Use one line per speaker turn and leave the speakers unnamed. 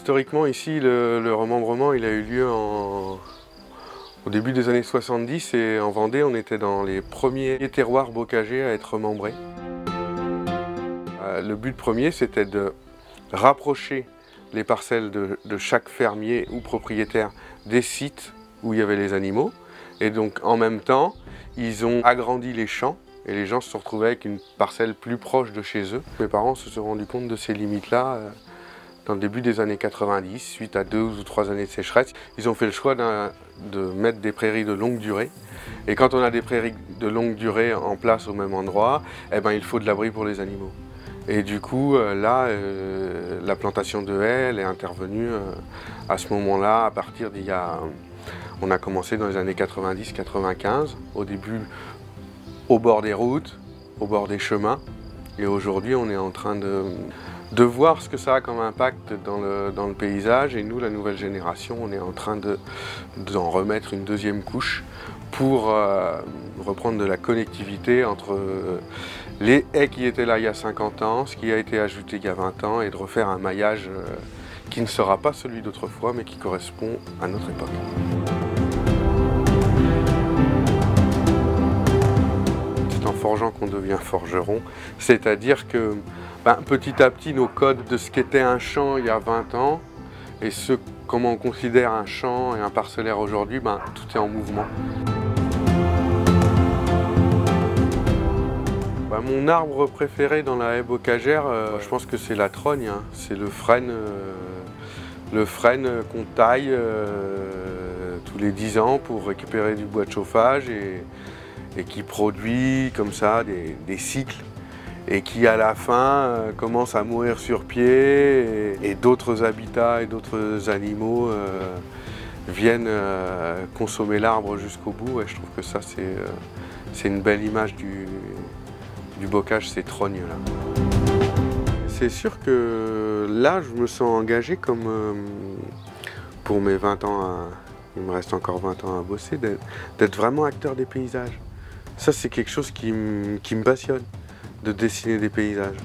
historiquement, ici, le remembrement il a eu lieu au début des années 70 et en Vendée, on était dans les premiers terroirs bocagers à être remembrés. Le but premier, c'était de rapprocher les parcelles de chaque fermier ou propriétaire des sites où il y avait les animaux. Et donc, en même temps, ils ont agrandi les champs et les gens se sont retrouvés avec une parcelle plus proche de chez eux. Mes parents se sont rendus compte de ces limites-là dans le début des années 90, suite à 2 ou 3 années de sécheresse. Ils ont fait le choix de mettre des prairies de longue durée. Et quand on a des prairies de longue durée en place au même endroit, eh ben, il faut de l'abri pour les animaux. Et du coup, là, la plantation de haies elle est intervenue à ce moment-là, à partir d'il y a... On a commencé dans les années 90-95, au début au bord des routes, au bord des chemins. Et aujourd'hui, on est en train de voir ce que ça a comme impact dans le paysage. Et nous, la nouvelle génération, on est en train d'en remettre une deuxième couche pour reprendre de la connectivité entre les haies qui étaient là il y a 50 ans, ce qui a été ajouté il y a 20 ans, et de refaire un maillage qui ne sera pas celui d'autrefois, mais qui correspond à notre époque. C'est en forgeant qu'on devient forgeron, c'est-à-dire que petit à petit, nos codes de ce qu'était un champ il y a 20 ans et comment on considère un champ et un parcellaire aujourd'hui, tout est en mouvement. Mon arbre préféré dans la haie bocagère, je pense que c'est la trogne, hein. C'est le frêne qu'on taille tous les 10 ans pour récupérer du bois de chauffage et qui produit comme ça des cycles et qui à la fin commence à mourir sur pied et d'autres habitats et d'autres animaux viennent consommer l'arbre jusqu'au bout. Et je trouve que ça c'est une belle image du bocage, ces trognes-là. C'est sûr que là, je me sens engagé comme pour mes 20 ans, il me reste encore 20 ans à bosser, d'être vraiment acteur des paysages. Ça, c'est quelque chose qui me passionne, de dessiner des paysages.